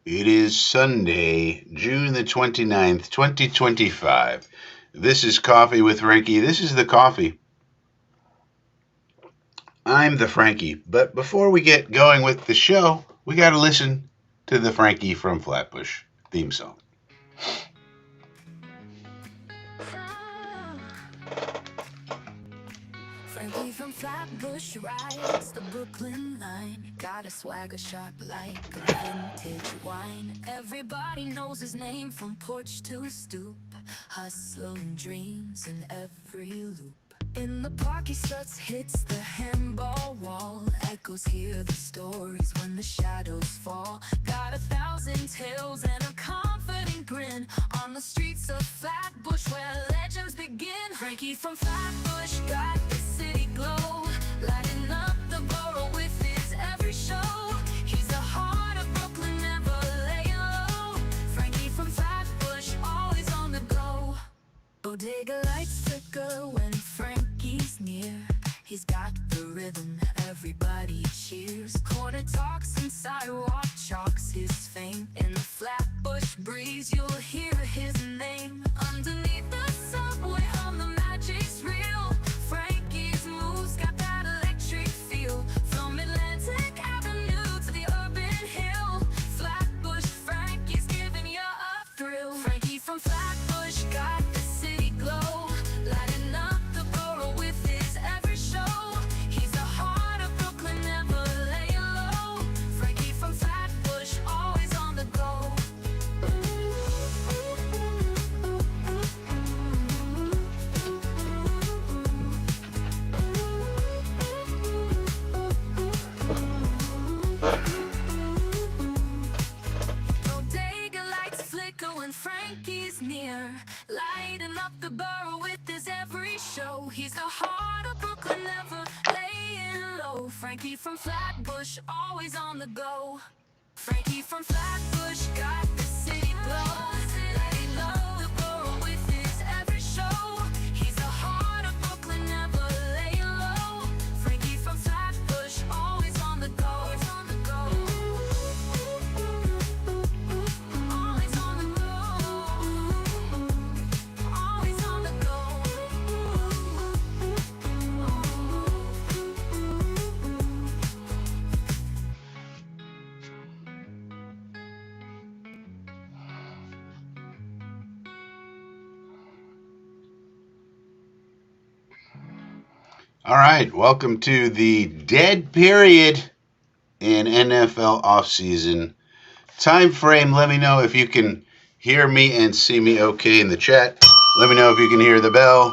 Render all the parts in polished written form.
It is Sunday, June the 29th, 2025. This is Coffee with Frankie. This is the coffee. I'm the Frankie. But before we get going with the show, we got to listen to the Frankie from Flatbush theme song. Frankie from Flatbush rides the Brooklyn line. Got a swagger sharp like a vintage wine. Everybody knows his name from porch to stoop. Hustle and dreams in every loop. In the park he struts, hits the handball wall. Echoes hear the stories when the shadows fall. Got 1,000 tales and a confident grin. On the streets of Flatbush where legends begin. Frankie from Flatbush got the city glow, lighting up the borough with his every show. He's the heart of Brooklyn, never laying low. Frankie from Flatbush, always on the go. Bodega lights flicker when Frankie's near. He's got the rhythm, everybody cheers. Corner talks and sidewalk chalks his fame. In the Flatbush breeze you'll hear his name. Underneath the subway on the magic's real. Frankie's moves got that electric feel. From Atlantic Avenue to the urban hill, Flatbush Frankie's giving you a thrill. Frankie from Flatbush got the city glow, lighting up the borough with his every show. He's the heart of Brooklyn, never laying low. Frankie from Flatbush, always on the go. Bodega lights flicker when Frankie's near, lighting up the borough with his every show. He's the heart of Brooklyn, never laying low. Frankie from Flatbush, always on the go. Frankie from Flatbush got the city glow, lighting up the borough with his every show. He's the heart of Brooklyn, never laying low. Frankie from Flatbush, always on the go. Always on the go. Always on the go. Always on the go. All right, welcome to the dead period in NFL offseason. Time frame, let me know if you can hear me and see me okay in the chat. Let me know if you can hear the bell.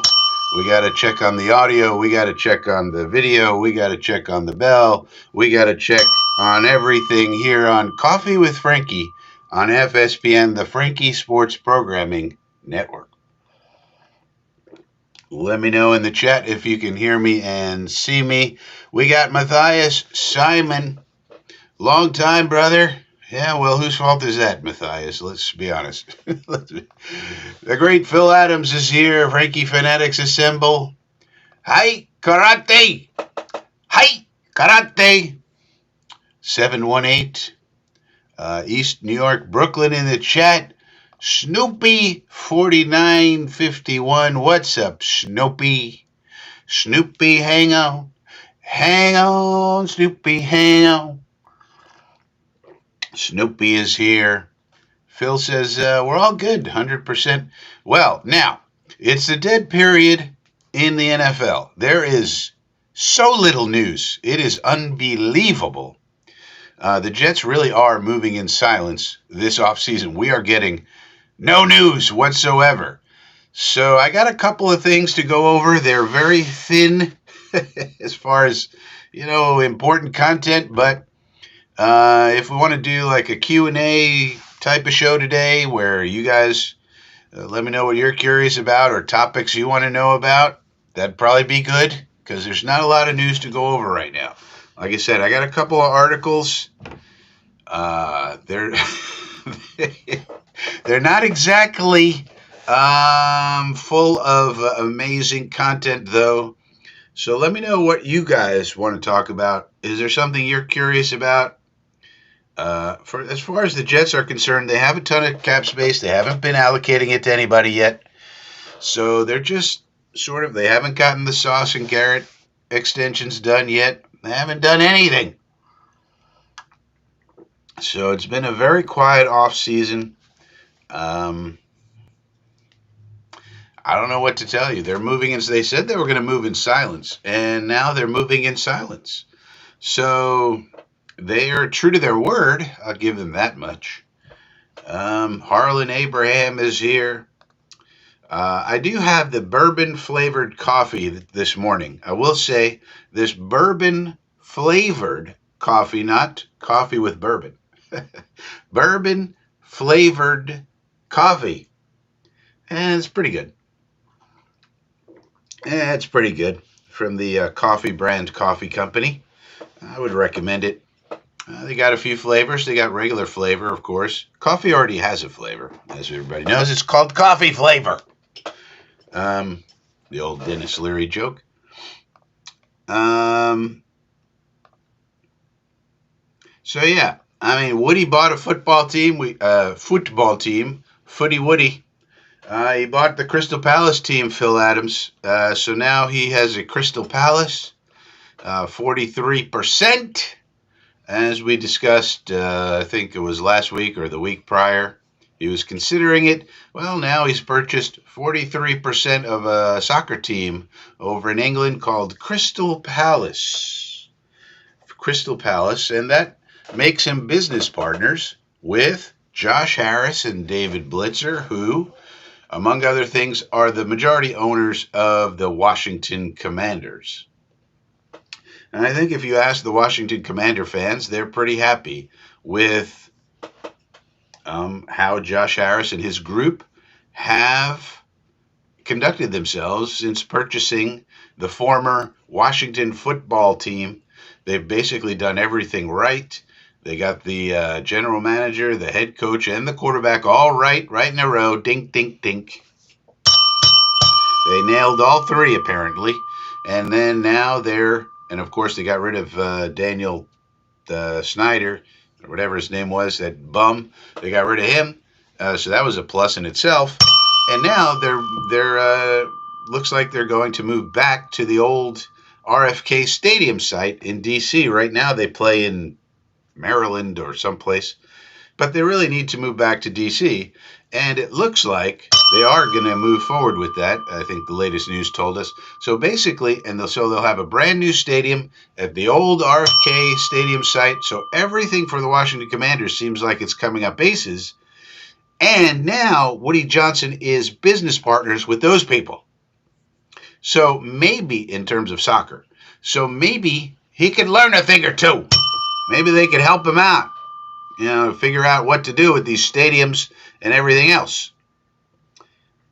We got to check on the audio. We got to check on the video. We got to check on the bell. We got to check on everything here on Coffee with Frankie on FSPN, the Frankie Sports Programming Network. Let me know in the chat if you can hear me and see me. We got Matthias Simon. Long time, brother. Yeah, well, whose fault is that, Matthias? Let's be honest. The great Phil Adams is here. Frankie Fanatics assemble. Hi, karate. Hi, karate. 718. East New York, Brooklyn in the chat. Snoopy 4951. What's up, Snoopy? Snoopy, hang on. Hang on, Snoopy, hang on. Snoopy is here. Phil says, we're all good, 100%. Well, now, it's the dead period in the NFL. There is so little news. It is unbelievable. The Jets really are moving in silence this offseason. We are getting no news whatsoever. So I got a couple of things to go over. They're very thin as far as, important content. But if we want to do like a Q&A type of show today where you guys let me know what you're curious about or topics you want to know about, that'd probably be good because there's not a lot of news to go over right now. Like I said, I got a couple of articles. They're they're not exactly full of amazing content, though. So let me know what you guys want to talk about. Is there something you're curious about? For as far as the Jets are concerned, they have a ton of cap space. They haven't been allocating it to anybody yet, so they're just they haven't gotten the Sauce and Garrett extensions done yet. They haven't done anything. So it's been a very quiet off season. I don't know what to tell you. They're moving in. They said they were going to move in silence, and now they're moving in silence. So they are true to their word. I'll give them that much. Harlan Abraham is here. I do have the bourbon flavored coffee this morning. I will say this bourbon flavored coffee, not coffee with bourbon. Bourbon flavored coffee. And it's pretty good. It's pretty good. From the Coffee Brand Coffee Company. I would recommend it. They got a few flavors. They got regular flavor, of course. Coffee already has a flavor, as everybody knows. It's called coffee flavor. The old Dennis Leary joke. So yeah, I mean, Woody bought a football team. Footy Woody. He bought the Crystal Palace team, Phil Adams. So now he has a Crystal Palace, 43%. As we discussed, I think it was last week or the week prior, he was considering it. Well, now he's purchased 43% of a soccer team over in England called Crystal Palace. Crystal Palace, and that makes him business partners with Josh Harris and David Blitzer, who, among other things, are the majority owners of the Washington Commanders. And I think if you ask the Washington Commander fans, they're pretty happy with how Josh Harris and his group have conducted themselves since purchasing the former Washington football team. They've basically done everything right. They got the general manager, the head coach, and the quarterback all right in a row. Dink, dink, dink. They nailed all three, apparently. And then now and of course they got rid of Daniel Snyder, or whatever his name was, that bum. They got rid of him. So that was a plus in itself. And now they're looks like they're going to move back to the old RFK Stadium site in D.C. Right now they play in Maryland or someplace, but they really need to move back to D.C., and it looks like they are going to move forward with that. I think the latest news told us. So basically, they'll have a brand new stadium at the old RFK Stadium site, so everything for the Washington Commanders seems like it's coming up aces, and now Woody Johnson is business partners with those people. So maybe, in terms of soccer, maybe he could learn a thing or two. Maybe they could help him out, figure out what to do with these stadiums and everything else.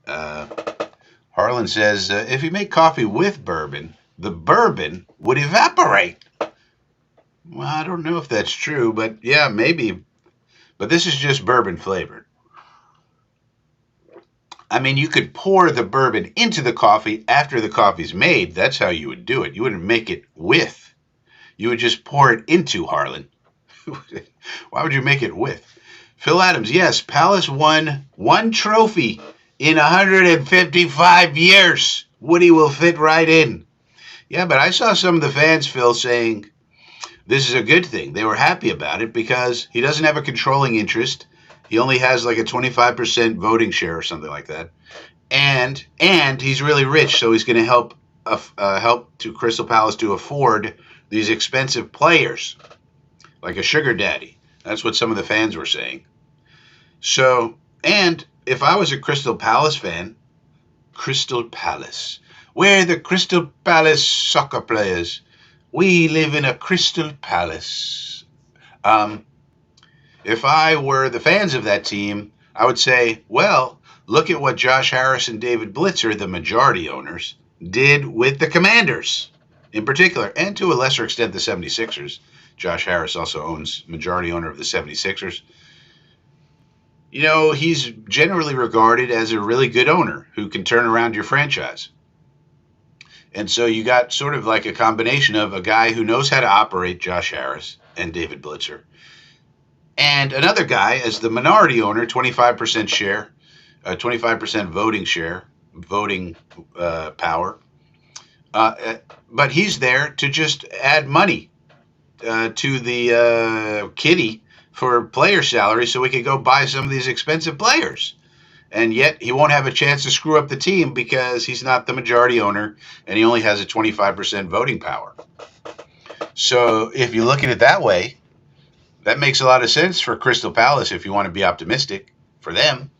Harlan says, if you make coffee with bourbon, the bourbon would evaporate. Well, I don't know if that's true, but yeah, maybe. But this is just bourbon flavored. I mean, you could pour the bourbon into the coffee after the coffee's made. That's how you would do it. You wouldn't make it with. You would just pour it into, Harlan. Why would you make it with? Phil Adams, yes, Palace won one trophy in 155 years. Woody will fit right in. Yeah, but I saw some of the fans, Phil, saying this is a good thing. They were happy about it because he doesn't have a controlling interest. He only has like a 25% voting share or something like that. And he's really rich, so he's going to help to Crystal Palace to afford these expensive players, like a sugar daddy. That's what some of the fans were saying. So, and if I was a Crystal Palace fan, Crystal Palace, we're the Crystal Palace soccer players. We live in a Crystal Palace. If I were the fans of that team, I would say, well, look at what Josh Harris and David Blitzer, the majority owners, did with the Commanders in particular, and to a lesser extent the 76ers. Josh Harris also owns majority owner of the 76ers. He's generally regarded as a really good owner who can turn around your franchise. And so you got sort of like a combination of a guy who knows how to operate, Josh Harris and David Blitzer, And another guy as the minority owner, 25% share, 25% voting power. But he's there to just add money to the kitty for player salary so we could go buy some of these expensive players. And yet he won't have a chance to screw up the team because he's not the majority owner and he only has a 25% voting power. So if you look at it that way, that makes a lot of sense for Crystal Palace if you want to be optimistic for them.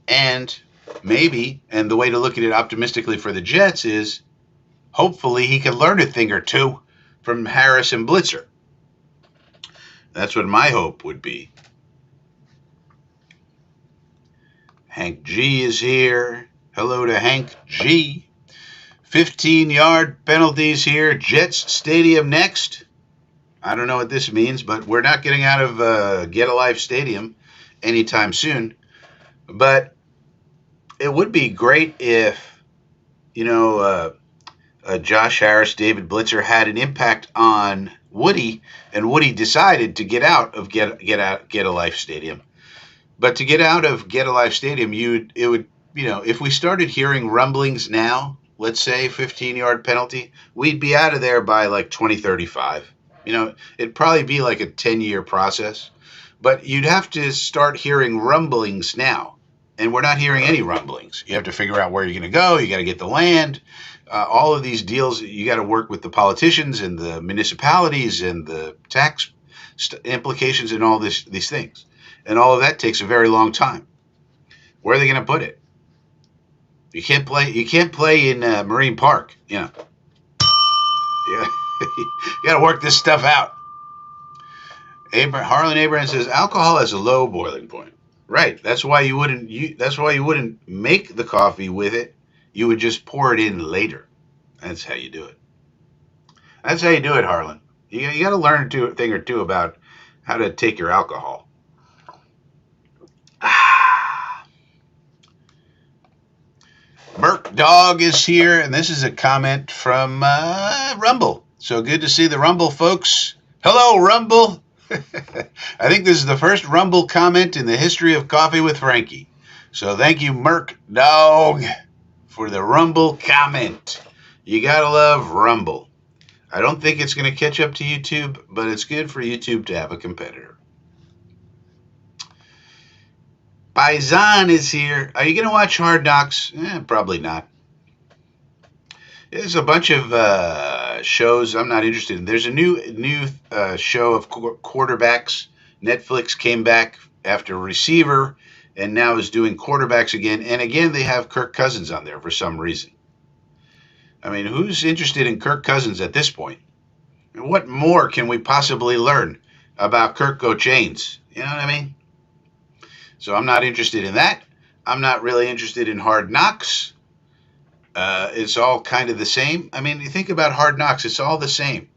And maybe, and the way to look at it optimistically for the Jets is hopefully he can learn a thing or two from Harris and Blitzer. That's what my hope would be. Hank G is here. Hello to Hank G. 15-yard penalties here. Jets Stadium next. I don't know what this means, but we're not getting out of Get Alive Stadium anytime soon. But it would be great if, Josh Harris, David Blitzer had an impact on Woody, and Woody decided to get out of Get Alive Stadium. But to get out of Get Alive Stadium, if we started hearing rumblings now, let's say 15-yard penalty, we'd be out of there by like 2035. It'd probably be like a 10-year process. But you'd have to start hearing rumblings now. And we're not hearing any rumblings. You have to figure out where you're going to go. You got to get the land. All of these deals, you got to work with the politicians and the municipalities and the tax implications and all these things. And all of that takes a very long time. Where are they going to put it? You can't play in Marine Park. Yeah. You got to work this stuff out. Harlan Abraham says alcohol has a low boiling point. Right. That's why you wouldn't make the coffee with it. You would just pour it in later. That's how you do it. That's how you do it, Harlan. You got to learn a thing or two about how to take your alcohol. Merc Dog is here, and this is a comment from Rumble. So good to see the Rumble folks. Hello, Rumble. I think this is the first Rumble comment in the history of Coffee with Frankie. So thank you, Merc Dog, for the Rumble comment. You gotta love Rumble. I don't think it's going to catch up to YouTube, but it's good for YouTube to have a competitor. Paisan is here. Are you going to watch Hard Knocks? Probably not. There's a bunch of shows I'm not interested in. There's a new show of quarterbacks. Netflix came back after Receiver and now is doing quarterbacks again. And again, they have Kirk Cousins on there for some reason. I mean, who's interested in Kirk Cousins at this point? And what more can we possibly learn about Kirk Cochains? You know what I mean? So I'm not interested in that. I'm not really interested in Hard Knocks. It's all kind of the same. I mean, you think about Hard Knocks, it's all the same.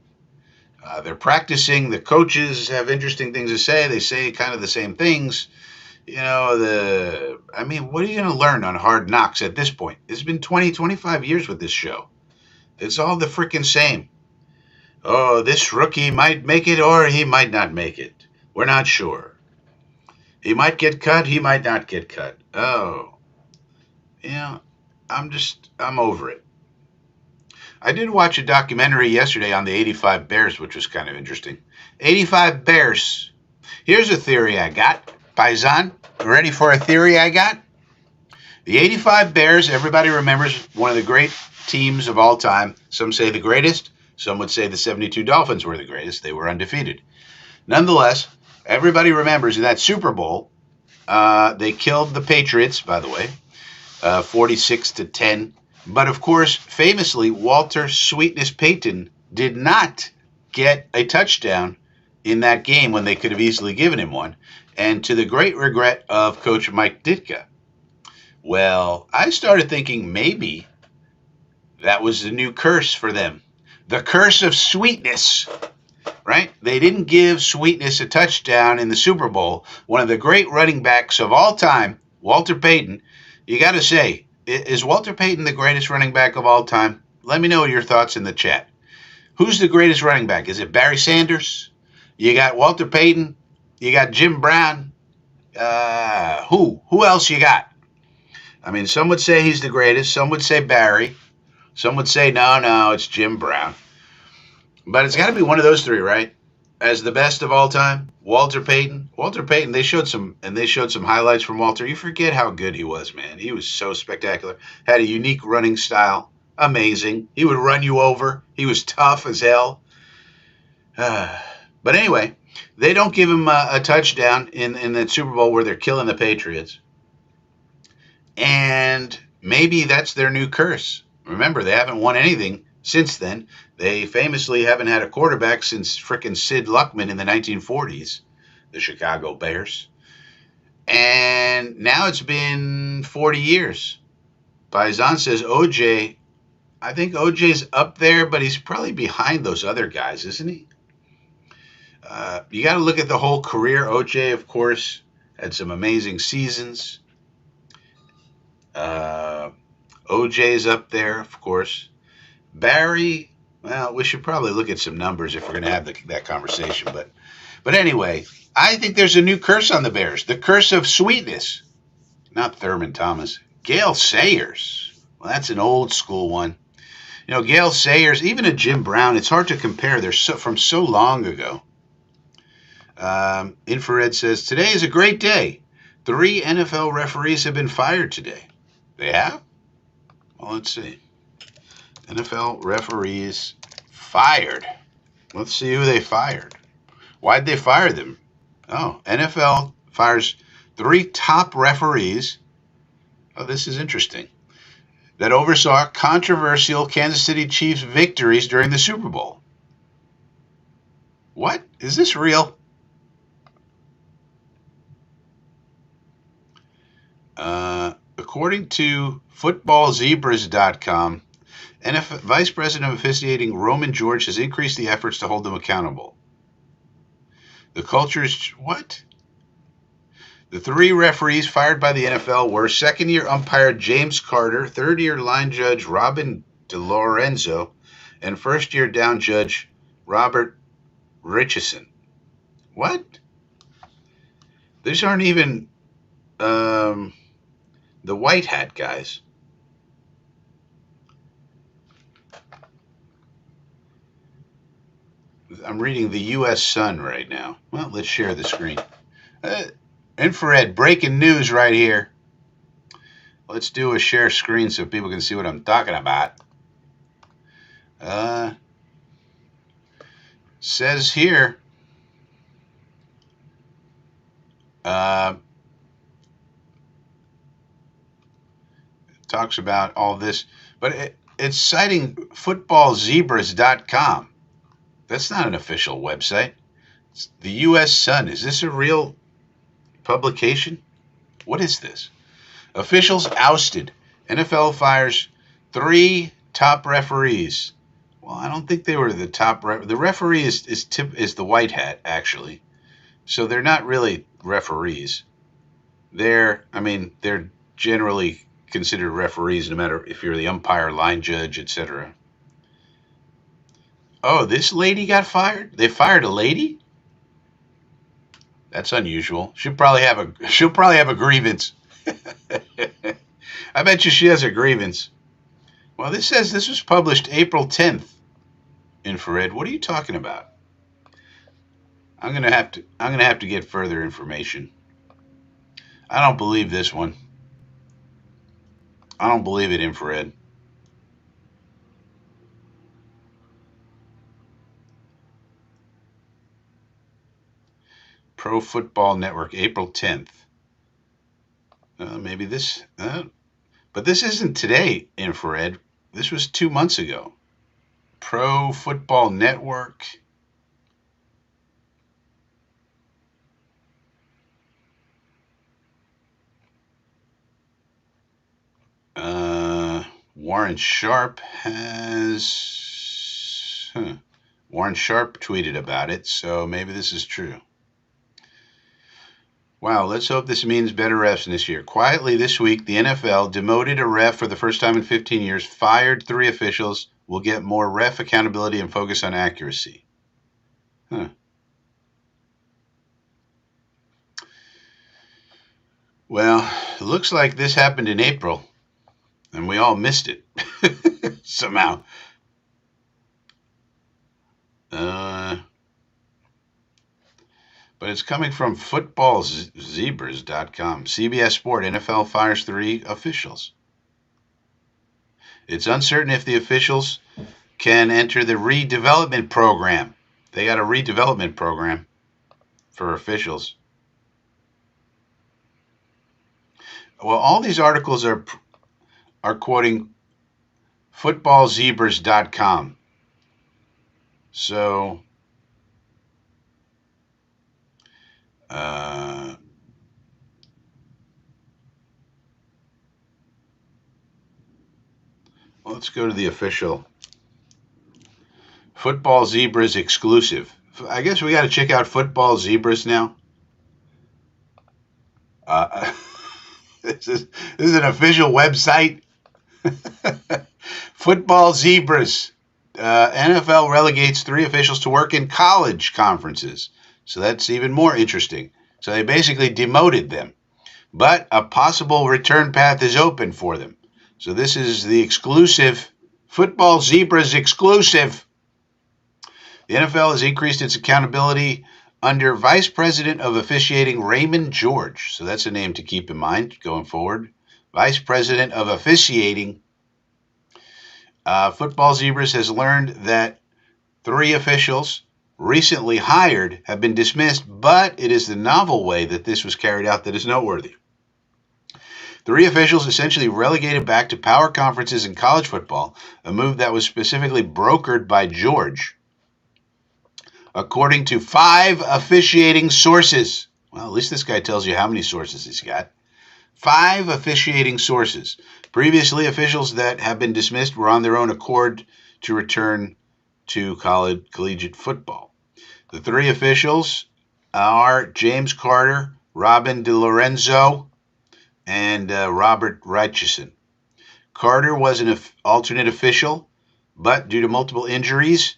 They're practicing. The coaches have interesting things to say. They say kind of the same things. What are you going to learn on Hard Knocks at this point? It's been 20, 25 years with this show. It's all the freaking same. Oh, this rookie might make it or he might not make it. We're not sure. He might get cut, he might not get cut. Oh. I'm over it. I did watch a documentary yesterday on the 85 Bears, which was kind of interesting. 85 Bears. Here's a theory I got. Paisan, ready for a theory I got? The 85 Bears, everybody remembers, one of the great teams of all time. Some say the greatest. Some would say the 72 Dolphins were the greatest. They were undefeated. Nonetheless, everybody remembers in that Super Bowl, they killed the Patriots, by the way, 46-10. But of course, famously, Walter Sweetness Payton did not get a touchdown in that game when they could have easily given him one, and to the great regret of Coach Mike Ditka. Well, I started thinking maybe that was the new curse for them. The curse of sweetness. Right? They didn't give Sweetness a touchdown in the Super Bowl. One of the great running backs of all time, Walter Payton. You got to say, is Walter Payton the greatest running back of all time? Let me know your thoughts in the chat. Who's the greatest running back? Is it Barry Sanders? You got Walter Payton, You got Jim Brown. Who else you got? I mean, some would say he's the greatest. Some would say Barry. Some would say no, it's Jim Brown. But it's got to be one of those three, right? As the best of all time, Walter Payton. Walter Payton. They showed some highlights from Walter. You forget how good he was, man. He was so spectacular. Had a unique running style. Amazing. He would run you over. He was tough as hell. But anyway, they don't give him a touchdown in the Super Bowl where they're killing the Patriots. And maybe that's their new curse. Remember, they haven't won anything since then. They famously haven't had a quarterback since frickin' Sid Luckman in the 1940s, the Chicago Bears. And now it's been 40 years. Paisan says OJ, I think OJ's up there, but he's probably behind those other guys, isn't he? You got to look at the whole career. OJ, of course, had some amazing seasons. OJ's up there, of course. Barry, well, we should probably look at some numbers if we're going to have that conversation. But anyway, I think there's a new curse on the Bears. The curse of sweetness. Not Thurman Thomas. Gale Sayers. Well, that's an old school one. You know, Gale Sayers, even a Jim Brown, it's hard to compare. They're from so long ago. Infrared says, today is a great day. 3 NFL referees have been fired today. They have? Well, let's see. NFL referees fired. Let's see who they fired. Why'd they fire them? Oh, NFL fires 3 top referees. Oh, this is interesting. That oversaw controversial Kansas City Chiefs victories during the Super Bowl. What? Is this real? According to footballzebras.com, NFL Vice President of Officiating Roman George has increased the efforts to hold them accountable. The culture's what? The 3 referees fired by the NFL were second-year umpire James Carter, third-year line judge Robin DeLorenzo, and first-year down judge Robert Richardson. What? These aren't even the white hat guys. I'm reading the U.S. Sun right now. Well, let's share the screen. Infrared, breaking news right here. Let's do a share screen so people can see what I'm talking about. Says here, talks about all this, but it's citing footballzebras.com. That's not an official website. It's the U.S. Sun. Is this a real publication? What is this? Officials ousted. NFL fires 3 top referees. Well, I don't think they were the top. The referee is the white hat, actually. So they're not really referees. They're generally considered referees no matter if you're the umpire, line judge, etc. Oh, this lady got fired? They fired a lady? That's unusual. She'll probably have a grievance. I bet you she has a grievance. Well, this says this was published April 10th. Infrared, what are you talking about? I'm gonna have to get further information. I don't believe this one. I don't believe it, Infrared. Pro Football Network, April 10th. Maybe this, but this isn't today, Infrared. This was 2 months ago. Pro Football Network. Warren Sharp has. Warren Sharp tweeted about it, so maybe this is true. Wow, let's hope this means better refs this year. Quietly this week, the NFL demoted a ref for the first time in 15 years, fired 3 officials, will get more ref accountability and focus on accuracy. Well, it looks like this happened in April, and we all missed it somehow. Uh, but it's coming from footballzebras.com. CBS Sport, NFL fires 3 officials. It's uncertain if the officials can enter the redevelopment program. They got a redevelopment program for officials. Well, all these articles are quoting footballzebras.com. So, let's go to the official. Football Zebras exclusive. I guess we got to check out Football Zebras now. This is an official website. Football Zebras. NFL relegates 3 officials to work in college conferences. So that's even more interesting. So they basically demoted them. But a possible return path is open for them. So this is the exclusive, Football Zebras exclusive. The NFL has increased its accountability under Vice President of Officiating Raymond George. So that's a name to keep in mind going forward. Vice President of Officiating. Football Zebras has learned that 3 officials recently hired have been dismissed, but it is the novel way that this was carried out that is noteworthy. 3 officials essentially relegated back to power conferences in college football, a move that was specifically brokered by George. According to 5 officiating sources. Well, at least this guy tells you how many sources he's got. 5 officiating sources. Previously, officials that have been dismissed were on their own accord to return to collegiate football. The 3 officials are James Carter, Robin DiLorenzo, and Robert Richardson. Carter was an alternate official, but due to multiple injuries,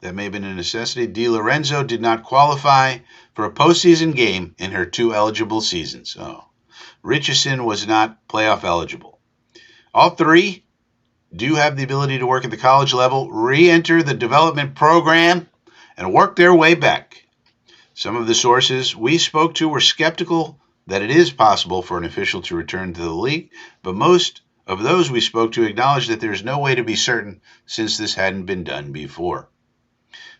that may have been a necessity, DiLorenzo did not qualify for a postseason game in her 2 eligible seasons. Oh. Richardson was not playoff eligible. All 3 do have the ability to work at the college level, re-enter the development program, and work their way back. Some of the sources we spoke to were skeptical that it is possible for an official to return to the league, but most of those we spoke to acknowledged that there is no way to be certain since this hadn't been done before.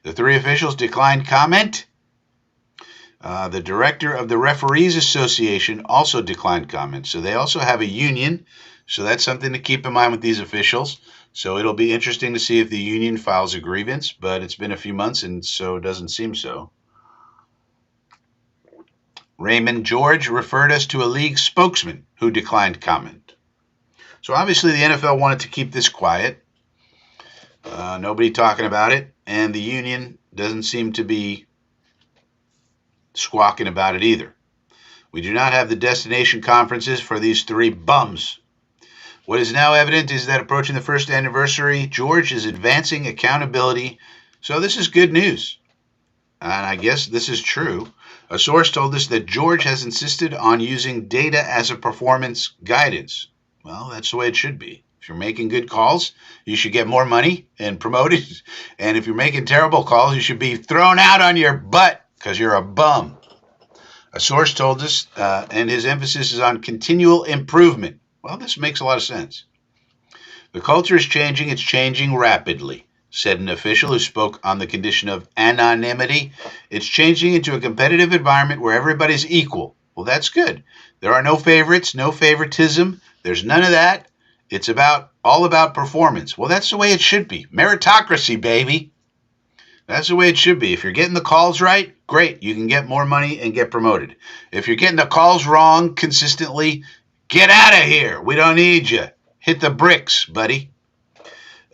The 3 officials declined comment. The director of the Referees Association also declined comment. So they also have a union. So that's something to keep in mind with these officials. So it'll be interesting to see if the union files a grievance, but it's been a few months and so it doesn't seem so. Raymond George referred us to a league spokesman who declined comment. So obviously the NFL wanted to keep this quiet. Nobody talking about it. And the union doesn't seem to be squawking about it either. We do not have the destination conferences for these 3 bums. What is now evident is that approaching the 1st anniversary, George is advancing accountability. So this is good news. And I guess this is true. A source told us that George has insisted on using data as a performance guidance. Well, that's the way it should be. If you're making good calls, you should get more money and promoted. And if you're making terrible calls, you should be thrown out on your butt because you're a bum. A source told us, and his emphasis is on continual improvement. Well, this makes a lot of sense. The culture is changing. It's changing rapidly, said an official who spoke on the condition of anonymity. It's changing into a competitive environment where everybody's equal. Well, that's good. There are no favorites, no favoritism. There's none of that. It's all about performance. Well, that's the way it should be. Meritocracy, baby. That's the way it should be. If you're getting the calls right, great. You can get more money and get promoted. If you're getting the calls wrong consistently, get out of here. We don't need you. Hit the bricks, buddy.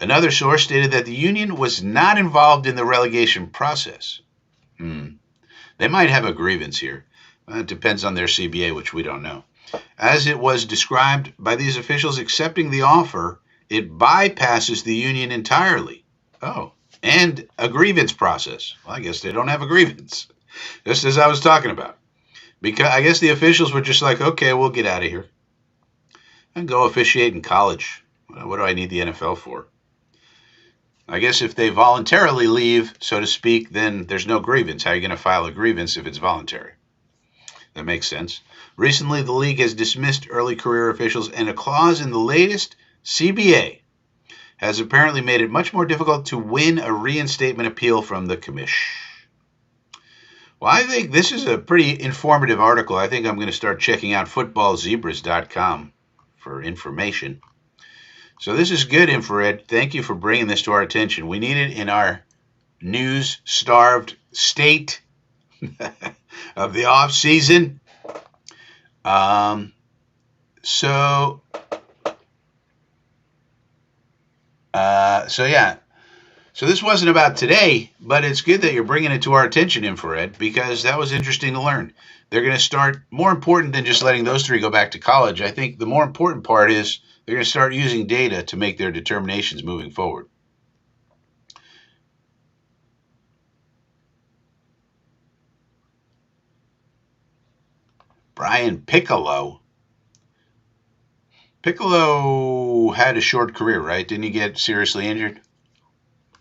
Another source stated that the union was not involved in the relegation process. They might have a grievance here. It depends on their CBA, which we don't know. As it was described by these officials accepting the offer, it bypasses the union entirely. Oh, and a grievance process. Well, I guess they don't have a grievance, just as I was talking about. Because I guess the officials were just like, okay, we'll get out of here and go officiate in college. What do I need the NFL for? I guess if they voluntarily leave, so to speak, then there's no grievance. How are you going to file a grievance if it's voluntary? That makes sense. Recently, the league has dismissed early career officials, and a clause in the latest CBA has apparently made it much more difficult to win a reinstatement appeal from the commish. Well, I think this is a pretty informative article. I think I'm going to start checking out footballzebras.com for information. So this is good, Infrared. Thank you for bringing this to our attention. We need it in our news-starved state of the off season. So this wasn't about today, but it's good that you're bringing it to our attention, Infrared, because that was interesting to learn. They're going to start, more important than just letting those three go back to college, I think the more important part is they're going to start using data to make their determinations moving forward. Brian Piccolo. Piccolo had a short career, right? Didn't he get seriously injured?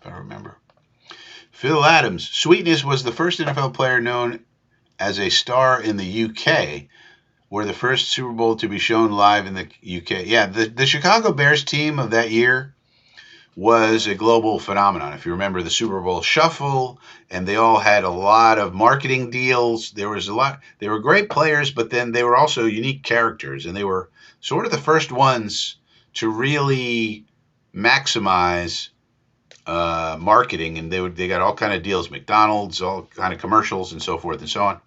If I remember. Phil Adams. Sweetness was the first NFL player known as a star in the UK, were the first Super Bowl to be shown live in the UK. Yeah, the Chicago Bears team of that year was a global phenomenon. If you remember the Super Bowl Shuffle, and they all had a lot of marketing deals. There was a lot. They were great players, but then they were also unique characters, and they were sort of the first ones to really maximize marketing, and they got all kind of deals, McDonald's, all kind of commercials, and so forth and so on.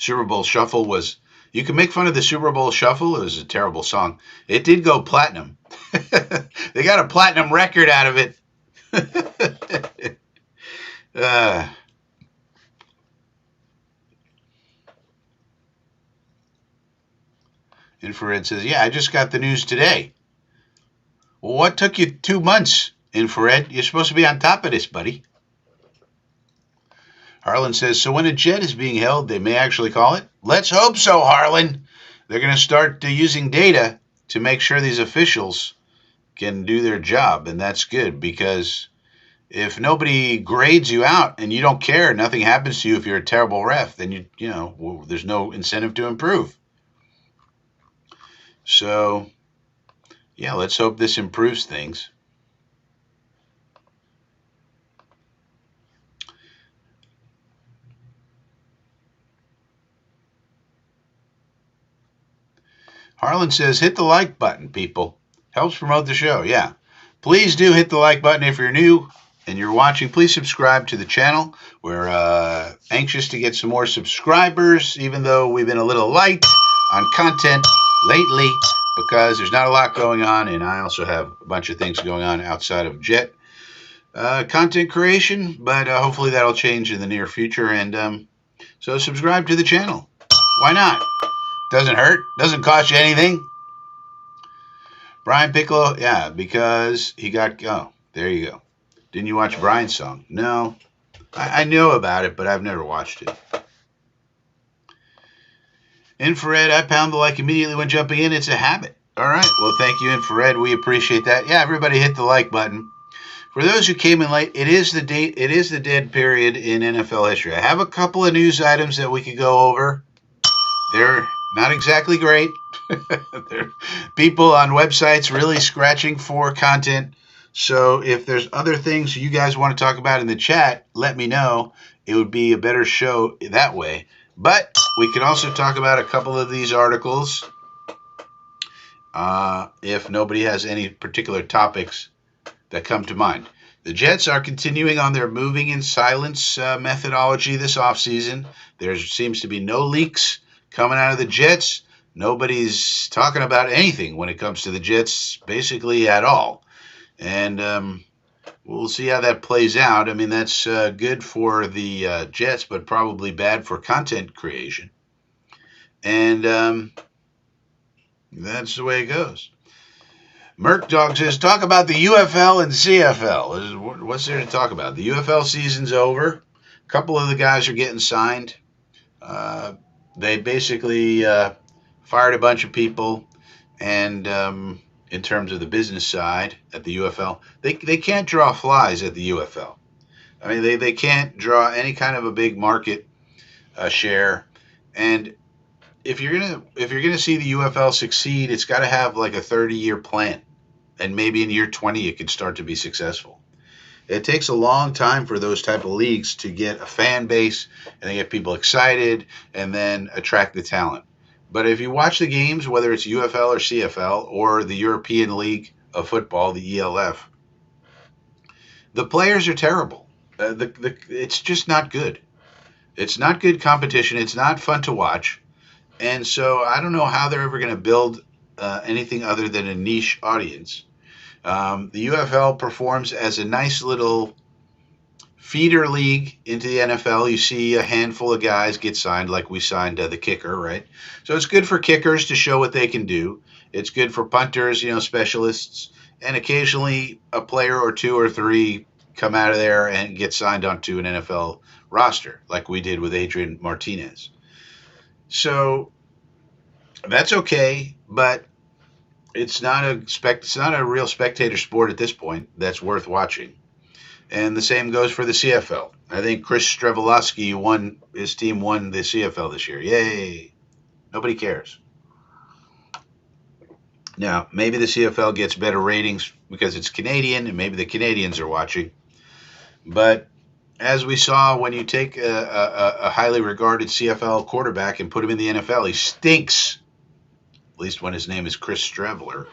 Super Bowl Shuffle was, you can make fun of the Super Bowl Shuffle. It was a terrible song. It did go platinum. They got a platinum record out of it. Infrared says, yeah, I just got the news today. Well, what took you 2 months, Infrared? You're supposed to be on top of this, buddy. Harlan says, so when a jet is being held, they may actually call it? Let's hope so, Harlan. They're going to start using data to make sure these officials can do their job, and that's good, because if nobody grades you out and you don't care, nothing happens to you if you're a terrible ref, then there's no incentive to improve. So, yeah, let's hope this improves things. Harlan says, hit the like button, people. Helps promote the show, yeah. Please do hit the like button if you're new and you're watching. Please subscribe to the channel. We're anxious to get some more subscribers, even though we've been a little light on content lately because there's not a lot going on, and I also have a bunch of things going on outside of Jet content creation, but hopefully that'll change in the near future, and so subscribe to the channel. Why not? Doesn't hurt. Doesn't cost you anything. Brian Piccolo, yeah, because he got, oh, there you go. Didn't you watch Brian's song? No. I know about it, but I've never watched it. Infrared, I pound the like immediately when jumping in. It's a habit. All right. Well, thank you, Infrared. We appreciate that. Yeah, everybody hit the like button. For those who came in late, it is the dead period in NFL history. I have a couple of news items that we could go over. They're not exactly great. There are people on websites really scratching for content. So if there's other things you guys want to talk about in the chat, let me know. It would be a better show that way. But we can also talk about a couple of these articles if nobody has any particular topics that come to mind. The Jets are continuing on their moving in silence methodology this offseason. There seems to be no leaks coming out of the Jets. Nobody's talking about anything when it comes to the Jets, basically at all. And we'll see how that plays out. I mean, that's good for the Jets, but probably bad for content creation. And that's the way it goes. Merc Dog says, talk about the UFL and CFL. What's there to talk about? The UFL season's over. A couple of the guys are getting signed. They basically fired a bunch of people, and in terms of the business side at the UFL, they can't draw flies at the UFL. I mean, they can't draw any kind of a big market share, and if you're gonna see the UFL succeed, it's got to have like a 30-year plan, and maybe in year 20 it could start to be successful. It takes a long time for those type of leagues to get a fan base and they get people excited and then attract the talent. But if you watch the games, whether it's UFL or CFL or the European League of Football, the ELF, the players are terrible. It's just not good. It's not good competition. It's not fun to watch. And so I don't know how they're ever going to build anything other than a niche audience. The UFL performs as a nice little feeder league into the NFL. You see a handful of guys get signed, like we signed the kicker, right? So it's good for kickers to show what they can do. It's good for punters, specialists, and occasionally a player or two or three come out of there and get signed onto an NFL roster, like we did with Adrian Martinez. So that's okay, but it's not a real spectator sport at this point that's worth watching. And the same goes for the CFL. I think Chris Strevelovsky his team won the CFL this year. Yay. Nobody cares. Now, maybe the CFL gets better ratings because it's Canadian and maybe the Canadians are watching. But as we saw, when you take a highly regarded CFL quarterback and put him in the NFL, he stinks. At least when his name is Chris Streveler.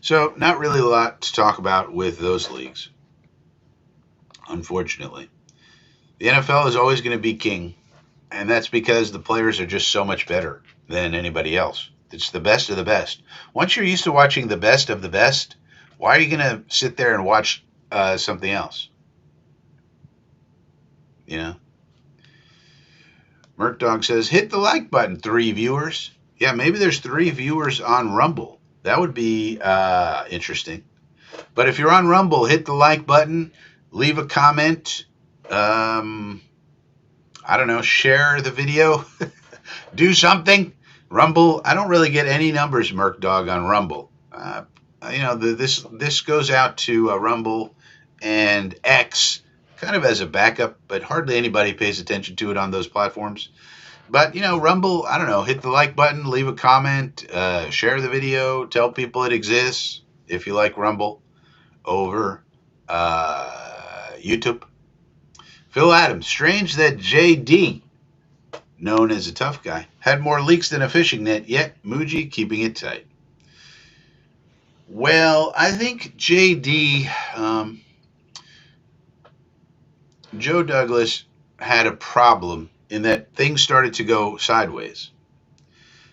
So not really a lot to talk about with those leagues, unfortunately. The NFL is always going to be king, and that's because the players are just so much better than anybody else. It's the best of the best. Once you're used to watching the best of the best, why are you going to sit there and watch something else? Merc Dog says, hit the like button, 3 viewers. Yeah, maybe there's 3 viewers on Rumble. That would be interesting. But if you're on Rumble, hit the like button, leave a comment. I don't know, share the video, do something. Rumble, I don't really get any numbers, Merc Dog, on Rumble. This goes out to Rumble and X, kind of as a backup, but hardly anybody pays attention to it on those platforms. But, Rumble, I don't know, hit the like button, leave a comment, share the video, tell people it exists if you like Rumble over YouTube. Phil Adams, strange that JD, known as a tough guy, had more leaks than a fishing net, yet Muji keeping it tight. Well, I think JD, Joe Douglas, had a problem in that things started to go sideways.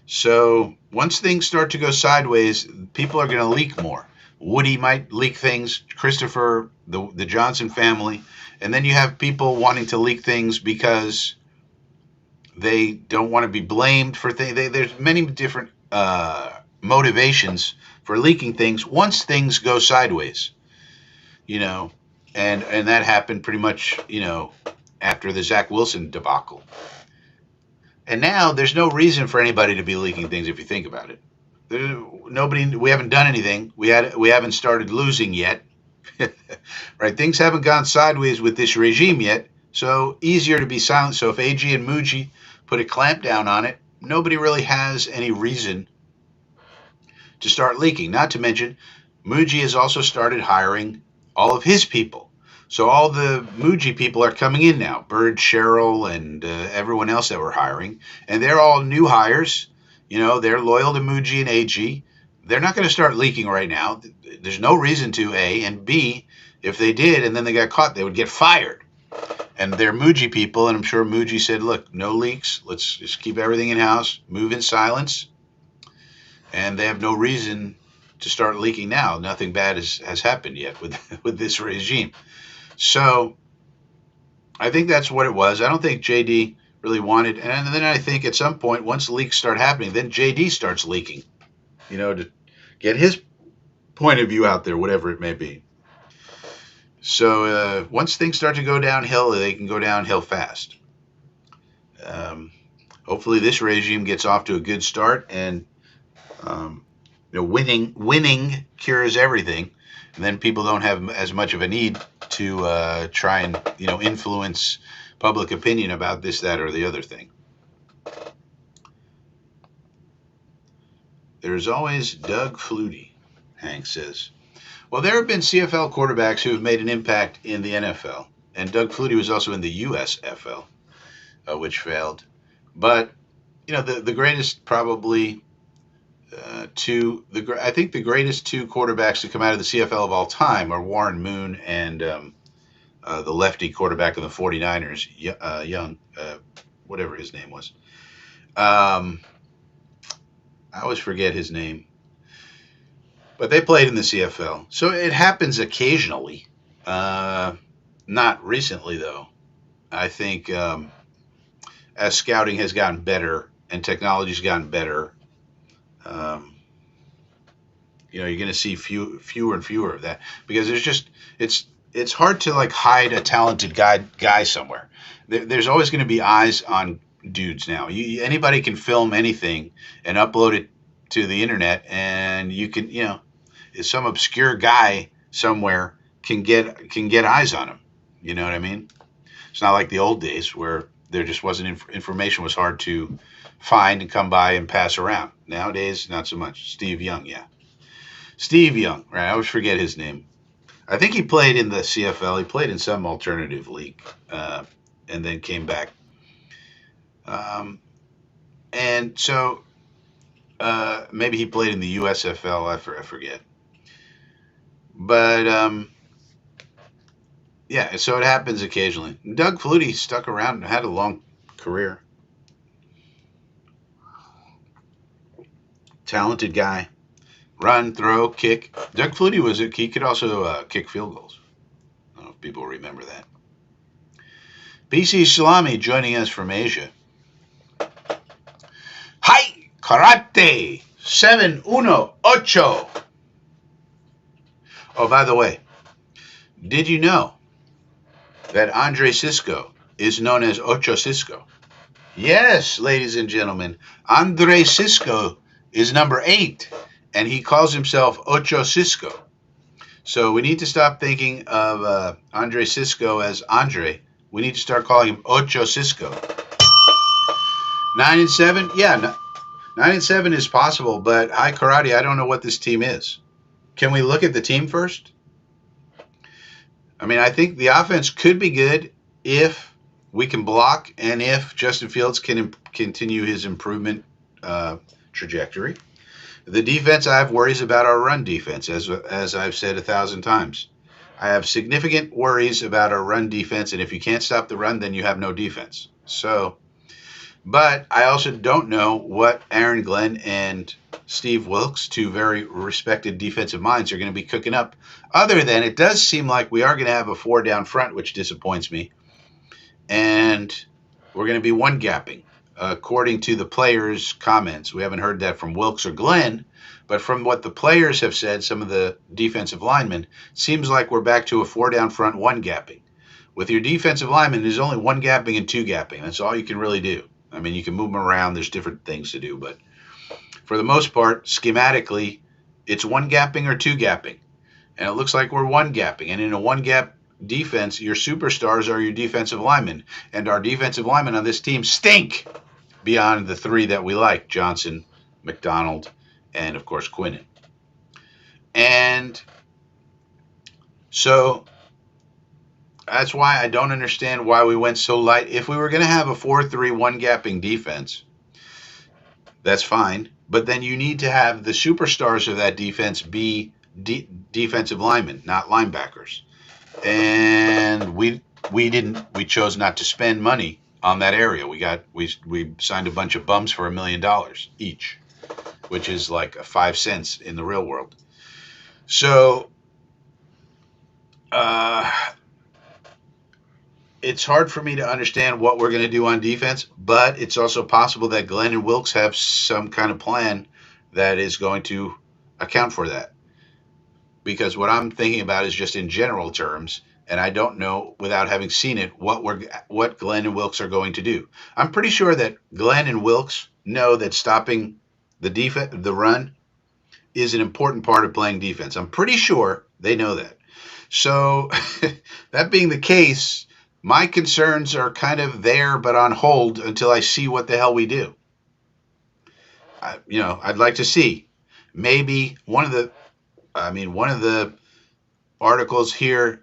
So once things start to go sideways, people are going to leak more. Woody might leak things, Christopher, the Johnson family, and then you have people wanting to leak things because they don't want to be blamed for things. There's many different motivations for leaking things once things go sideways, and that happened pretty much, after the Zach Wilson debacle. And now there's no reason for anybody to be leaking things if you think about it. We haven't done anything. We haven't started losing yet. Right? Things haven't gone sideways with this regime yet, so easier to be silent. So if AG and Muji put a clamp down on it, nobody really has any reason to start leaking. Not to mention, Muji has also started hiring all of his people. So all the Muji people are coming in now, Bird, Cheryl, and everyone else that we're hiring. And they're all new hires. They're loyal to Muji and AG. They're not going to start leaking right now. There's no reason to, A. And B, if they did and then they got caught, they would get fired. And they're Muji people, and I'm sure Muji said, look, no leaks. Let's just keep everything in-house, move in silence. And they have no reason to start leaking now. Nothing bad has happened yet with this regime. So I think that's what it was. I don't think JD really wanted. And then I think at some point, once leaks start happening, then JD starts leaking, to get his point of view out there, whatever it may be. So once things start to go downhill, they can go downhill fast. Hopefully, this regime gets off to a good start, and winning cures everything. And then people don't have as much of a need to try and influence public opinion about this, that, or the other thing. There's always Doug Flutie, Hank says. Well, there have been CFL quarterbacks who have made an impact in the NFL, and Doug Flutie was also in the USFL, which failed. But the greatest probably I think the greatest two quarterbacks to come out of the CFL of all time are Warren Moon and the lefty quarterback of the 49ers, Young, whatever his name was. I always forget his name. But they played in the CFL. So it happens occasionally. Not recently, though. I think as scouting has gotten better and technology's gotten better, you're going to see fewer and fewer of that, because it's hard to like hide a talented guy somewhere. There's always going to be eyes on dudes now. Anybody can film anything and upload it to the internet, and you can some obscure guy somewhere can get eyes on him. You know what I mean? It's not like the old days where there just wasn't information was hard to find and come by and pass around. Nowadays, not so much. Steve Young, yeah. Steve Young, right? I always forget his name. I think he played in the CFL. He played in some alternative league, and then came back. And so maybe he played in the USFL. I forget. But yeah, so it happens occasionally. Doug Flutie stuck around and had a long career. Talented guy. Run, throw, kick. Doug Flutie he could also kick field goals. I don't know if people remember that. PC Salami joining us from Asia. Hi, Karate 718. Oh, by the way, did you know that Andre Cisco is known as Ocho Cisco? Yes, ladies and gentlemen, Andre Cisco is number 8, and he calls himself Ocho Cisco. So we need to stop thinking of Andre Cisco as Andre. We need to start calling him Ocho Cisco. 9-7, yeah, 9-7 is possible, but hi, Karate, I don't know what this team is. Can we look at the team first? I mean, I think the offense could be good if we can block and if Justin Fields can continue his improvement trajectory. The defense, I have worries about our run defense, as I've said 1,000 times. I have significant worries about our run defense, and if you can't stop the run, then you have no defense. So, but I also don't know what Aaron Glenn and Steve Wilks, two very respected defensive minds, are going to be cooking up. Other than it does seem like we are going to have a 4-down front, which disappoints me. And we're going to be one-gapping, according to the players' comments. We haven't heard that from Wilks or Glenn, but from what the players have said, some of the defensive linemen, it seems like we're back to a 4-down front, one-gapping. With your defensive linemen, there's only one-gapping and two-gapping. That's all you can really do. I mean, you can move them around. There's different things to do, but for the most part, schematically, it's one-gapping or two-gapping. And it looks like we're one-gapping. And in a one-gap defense, your superstars are your defensive linemen. And our defensive linemen on this team stink beyond the 3 that we like, Johnson, McDonald, and, of course, Quinnen. And so that's why I don't understand why we went so light. If we were going to have a 4-3 one-gapping defense, that's fine. But then you need to have the superstars of that defense be defensive linemen, not linebackers. And we chose not to spend money on that area. We signed a bunch of bums for $1 million each, which is like 5 cents in the real world. So it's hard for me to understand what we're going to do on defense, but it's also possible that Glenn and Wilks have some kind of plan that is going to account for that. Because what I'm thinking about is just in general terms, and I don't know without having seen it what Glenn and Wilkes are going to do. I'm pretty sure that Glenn and Wilkes know that stopping the run is an important part of playing defense. I'm pretty sure they know that. So that being the case, my concerns are kind of there but on hold until I see what the hell we do. I'd like to see maybe one of the articles here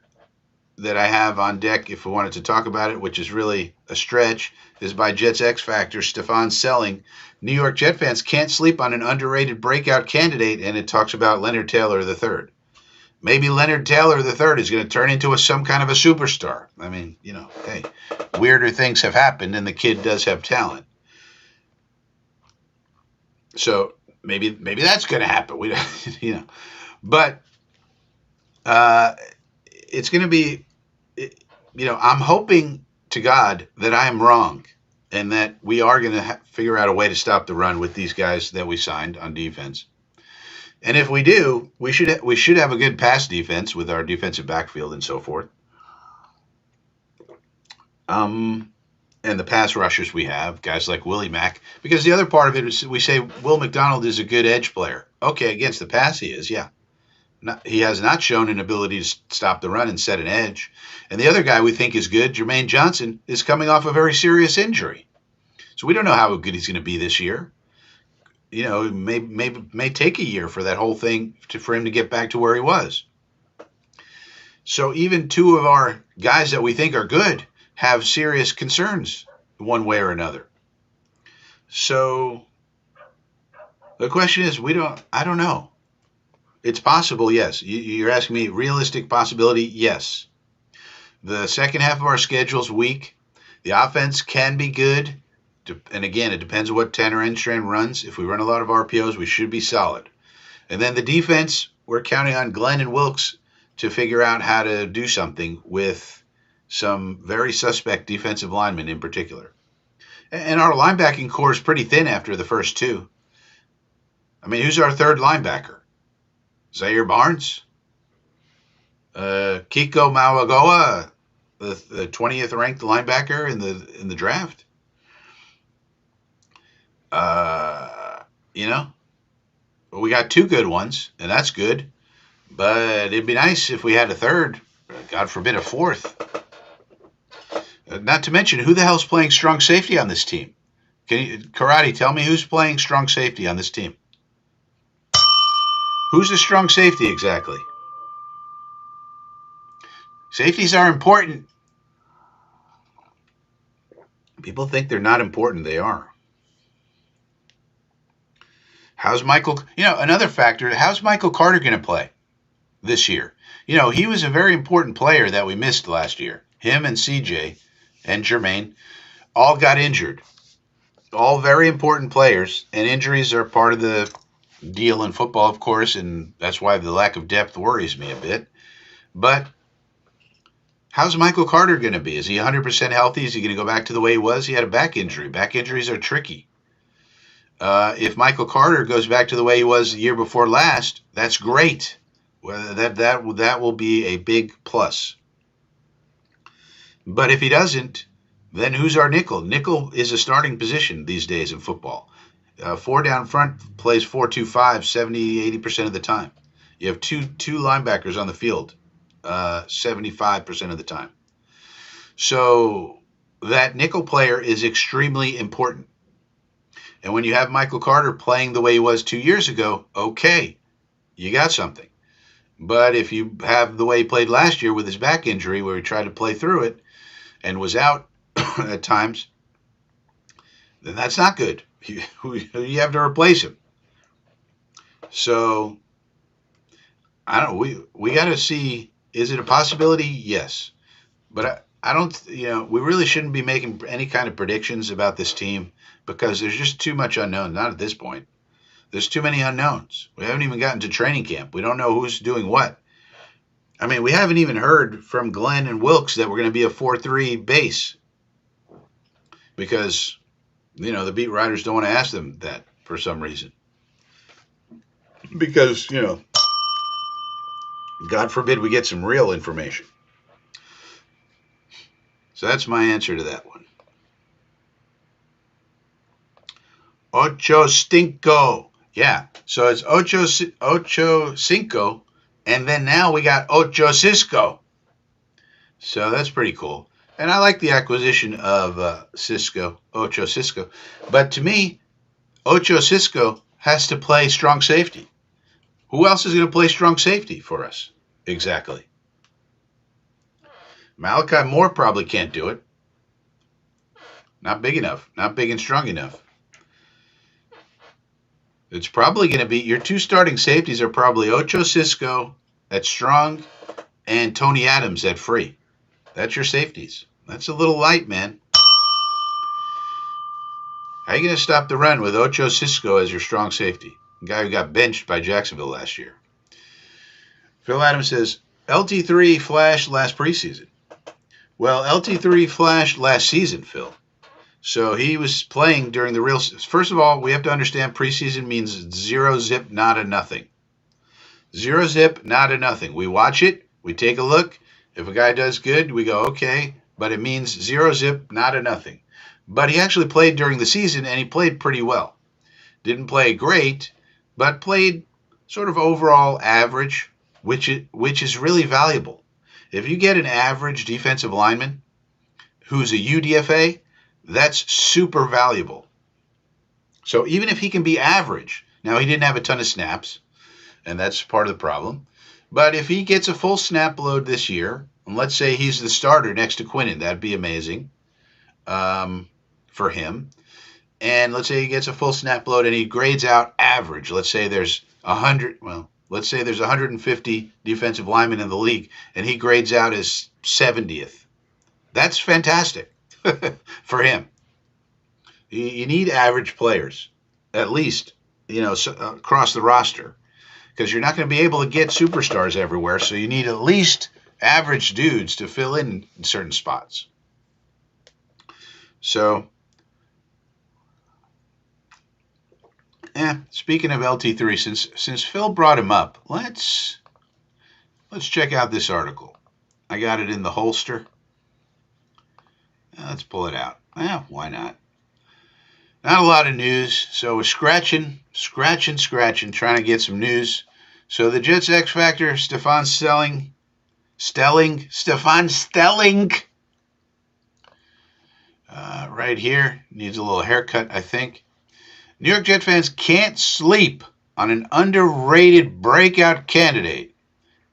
that I have on deck, if we wanted to talk about it, which is really a stretch, is by Jets X Factor, Stefan Selling. New York Jet fans can't sleep on an underrated breakout candidate, and it talks about Leonard Taylor III. Maybe Leonard Taylor III is going to turn into some kind of a superstar. I mean, hey, weirder things have happened, and the kid does have talent. So maybe that's going to happen. We don't, but it's going to be, I'm hoping to God that I am wrong, and that we are going to figure out a way to stop the run with these guys that we signed on defense. And if we do, we should have a good pass defense with our defensive backfield and so forth. And the pass rushers we have, guys like Willie Mack. Because the other part of it is we say Will McDonald is a good edge player. Okay, against the pass he is, yeah. He has not shown an ability to stop the run and set an edge. And the other guy we think is good, Jermaine Johnson, is coming off a very serious injury. So we don't know how good he's going to be this year. It may take a year for that whole thing for him to get back to where he was. So even two of our guys that we think are good have serious concerns one way or another. So the question is, I don't know. It's possible, yes. You're asking me realistic possibility, yes. The second half of our schedule's weak. The offense can be good. And again, it depends on what Tanner Enstrand runs. If we run a lot of RPOs, we should be solid. And then the defense, we're counting on Glenn and Wilkes to figure out how to do something with some very suspect defensive linemen in particular. And our linebacking core is pretty thin after the first two. I mean, who's our third linebacker? Zaire Barnes? Kiko Mauagoa, the 20th ranked linebacker in the draft? We got two good ones, and that's good. But it'd be nice if we had a third, God forbid a fourth. Not to mention, who the hell's playing strong safety on this team? Karate, tell me who's playing strong safety on this team. Who's the strong safety exactly? Safeties are important. People think they're not important. They are. How's Michael, another factor, how's Michael Carter going to play this year? He was a very important player that we missed last year. Him and CJ and Jermaine all got injured. All very important players, and injuries are part of the deal in football, of course, and that's why the lack of depth worries me a bit. But how's Michael Carter going to be? Is he 100% healthy? Is he going to go back to the way he was? He had a back injury. Back injuries are tricky. If Michael Carter goes back to the way he was the year before last, that's great. Well, that will be a big plus. But if he doesn't, then who's our nickel? Nickel is a starting position these days in football. 4 down front plays 4-2-5 70-80% of the time. You have two linebackers on the field 75% of the time. So that nickel player is extremely important. And when you have Michael Carter playing the way he was 2 years ago, okay, you got something. But if you have the way he played last year with his back injury, where he tried to play through it and was out at times, then that's not good. You have to replace him. So I don't know. We got to see, is it a possibility? Yes. But I don't, we really shouldn't be making any kind of predictions about this team because there's just too much unknown. Not at this point. There's too many unknowns. We haven't even gotten to training camp. We don't know who's doing what. I mean, we haven't even heard from Glenn and Wilkes that we're going to be a 4-3 base because, the beat writers don't want to ask them that for some reason. Because, God forbid we get some real information. So that's my answer to that one. Ocho Stinko. Yeah, so it's Ocho Cinco, and then now we got Ocho Cisco. So that's pretty cool. And I like the acquisition of Ocho Cisco. But to me, Ocho Cisco has to play strong safety. Who else is going to play strong safety for us? Exactly. Malachi Moore probably can't do it. Not big enough. Not big and strong enough. It's probably going to be your two starting safeties are probably Ocho Cisco at strong and Tony Adams at free. That's your safeties. That's a little light, man. How are you going to stop the run with Ocho Cisco as your strong safety? The guy who got benched by Jacksonville last year. Phil Adams says, LT3 flashed last preseason. Well, LT3 flashed last season, Phil. So he was playing during the real... First of all, we have to understand preseason means 0 zip, not a nothing. 0 zip, not a nothing. We watch it. We take a look. If a guy does good, we go, okay. But it means 0 zip, not a nothing. But he actually played during the season, and he played pretty well. Didn't play great, but played sort of overall average, which is really valuable. If you get an average defensive lineman who's a UDFA, that's super valuable. So even if he can be average, now he didn't have a ton of snaps, and that's part of the problem. But if he gets a full snap load this year, and let's say he's the starter next to Quinnen, that'd be amazing for him. And let's say he gets a full snap load and he grades out average. Let's say there's 150 defensive linemen in the league, and he grades out as 70th. That's fantastic for him. You need average players, at least, across the roster, because you're not going to be able to get superstars everywhere. So you need at least average dudes to fill in certain spots. So, speaking of LT3, since Phil brought him up, let's check out this article. I got it in the holster. Let's pull it out. Why not? Not a lot of news, so we're scratching, trying to get some news. So the Jets X Factor, Stefan Stelling. Right here, needs a little haircut, I think. New York Jet fans can't sleep on an underrated breakout candidate.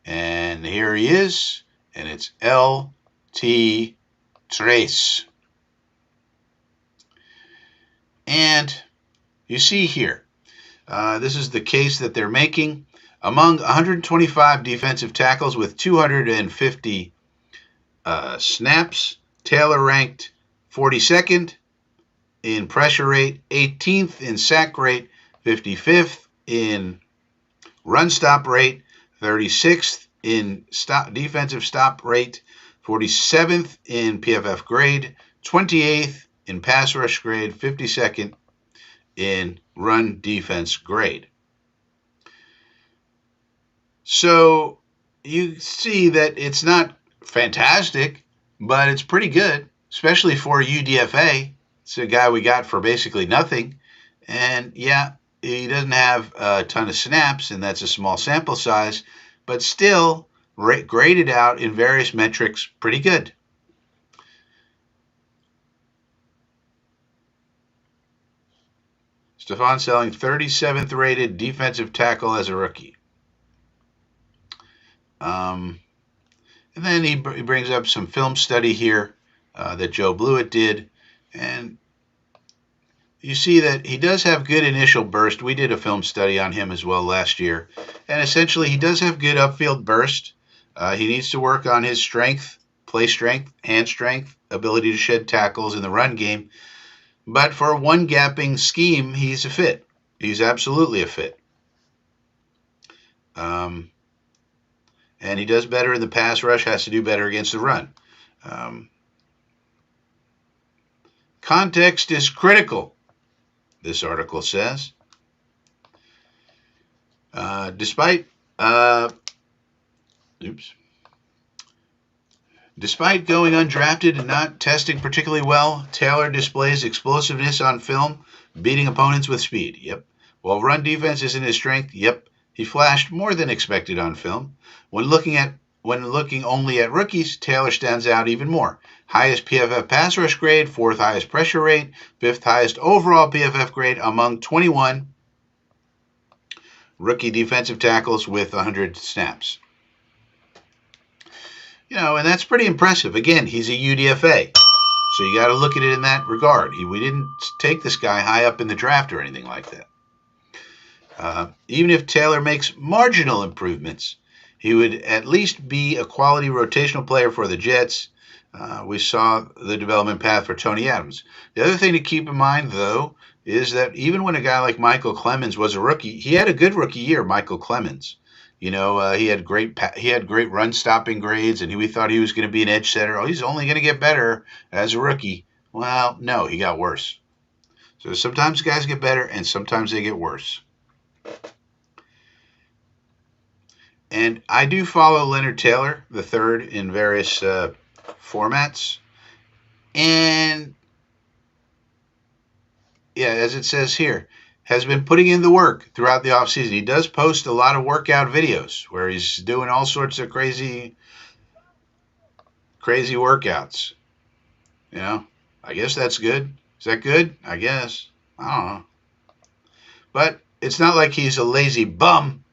And here he is, and it's LT Trace. And you see here, this is the case that they're making. Among 125 defensive tackles with 250 snaps, Taylor ranked 42nd in pressure rate, 18th in sack rate, 55th in run stop rate, 36th in defensive stop rate, 47th in PFF grade, 28th in pass rush grade, 52nd in run defense grade. So you see that it's not fantastic, but it's pretty good, especially for UDFA. It's a guy we got for basically nothing. And yeah, he doesn't have a ton of snaps, and that's a small sample size, but still graded out in various metrics pretty good. Stefan Stelling, 37th rated defensive tackle as a rookie. And then he brings up some film study here that Joe Blewett did. And you see that he does have good initial burst. We did a film study on him as well last year. And essentially, he does have good upfield burst. He needs to work on his strength, play strength, hand strength, ability to shed tackles in the run game. But for a one-gapping scheme, he's a fit. He's absolutely a fit. And he does better in the pass rush, has to do better against the run. Context is critical, this article says. Despite Despite going undrafted and not testing particularly well, Taylor displays explosiveness on film, beating opponents with speed. Yep. While run defense isn't his strength, yep, he flashed more than expected on film. When looking only at rookies, Taylor stands out even more. Highest PFF pass rush grade, fourth highest pressure rate, fifth highest overall PFF grade among 21 rookie defensive tackles with 100 snaps. And that's pretty impressive. Again, he's a UDFA. So you got to look at it in that regard. We didn't take this guy high up in the draft or anything like that. Even if Taylor makes marginal improvements, he would at least be a quality rotational player for the Jets. We saw the development path for Tony Adams. The other thing to keep in mind, though, is that even when a guy like Michael Clemens was a rookie, he had a good rookie year, Michael Clemens. He had great run stopping grades, and we thought he was going to be an edge setter. Oh, he's only going to get better as a rookie. Well, no, he got worse. So sometimes guys get better, and sometimes they get worse. And I do follow Leonard Taylor III in various formats, and yeah, as it says here, has been putting in the work throughout the offseason. He does post a lot of workout videos where he's doing all sorts of crazy workouts. I guess that's good. Is that good? I guess. I don't know. But it's not like he's a lazy bum.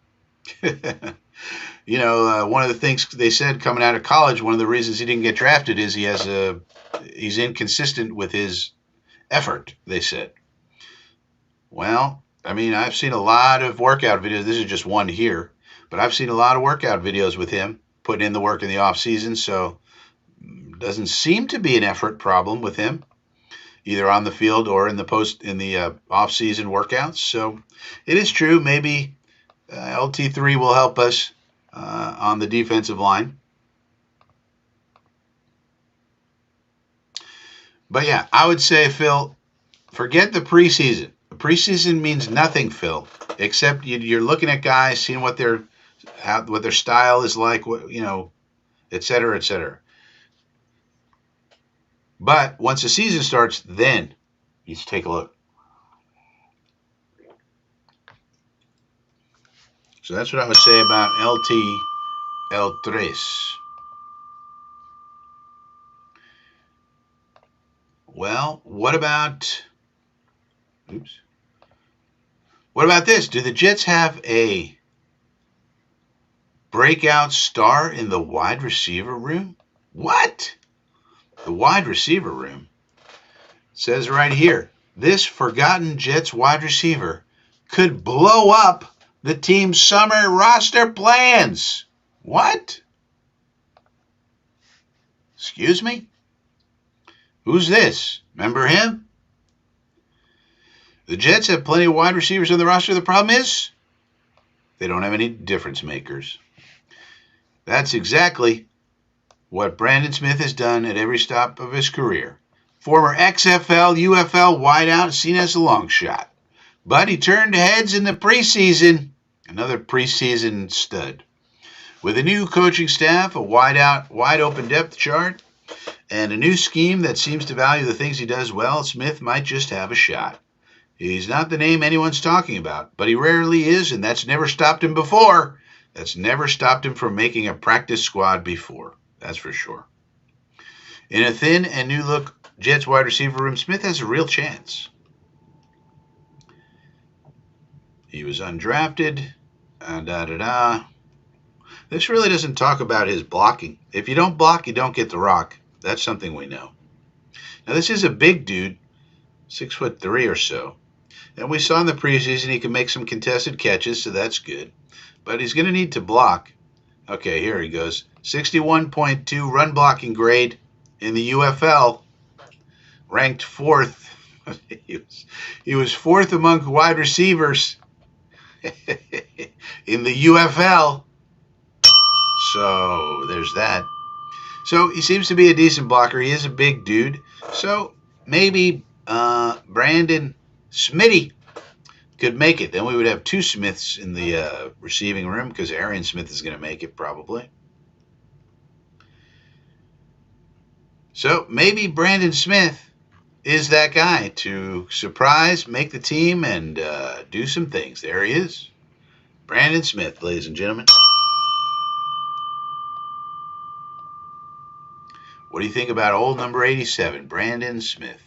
One of the things they said coming out of college, one of the reasons he didn't get drafted is he's inconsistent with his effort, they said. Well, I've seen a lot of workout videos. This is just one here, but I've seen a lot of workout videos with him putting in the work in the off season. So doesn't seem to be an effort problem with him, either on the field or in the off season workouts. So it is true. Maybe LT3 will help us on the defensive line. But yeah, I would say, Phil, forget the preseason. The preseason means nothing, Phil, except you're looking at guys, seeing what their style is like, et cetera, et cetera. But once the season starts, then you take a look. So that's what I would say about LT El Tres. Well, what about this? Do the Jets have a breakout star in the wide receiver room? What? The wide receiver room? It says right here, this forgotten Jets wide receiver could blow up the team's summer roster plans. What? Excuse me? Who's this? Remember him? The Jets have plenty of wide receivers on the roster. The problem is they don't have any difference makers. That's exactly what Brandon Smith has done at every stop of his career. Former XFL, UFL wideout, seen as a long shot. But he turned heads in the preseason. Another preseason stud. With a new coaching staff, a wide open depth chart, and a new scheme that seems to value the things he does well, Smith might just have a shot. He's not the name anyone's talking about, but he rarely is, and that's never stopped him before. That's never stopped him from making a practice squad before. That's for sure. In a thin and new look Jets wide receiver room, Smith has a real chance. He was undrafted. This really doesn't talk about his blocking. If you don't block, you don't get the rock. That's something we know. Now, this is a big dude, 6'3" or so. And we saw in the preseason he can make some contested catches, so that's good. But he's going to need to block. Okay, here he goes. 61.2 run blocking grade in the UFL. Ranked fourth. He was fourth among wide receivers in the UFL. So there's that. So he seems to be a decent blocker. He is a big dude. So maybe Brandon Smitty could make it. Then we would have two Smiths in the receiving room because Arian Smith is going to make it probably. So maybe Brandon Smith is that guy to surprise, make the team, and do some things. There he is. Brandon Smith, ladies and gentlemen. What do you think about old number 87, Brandon Smith?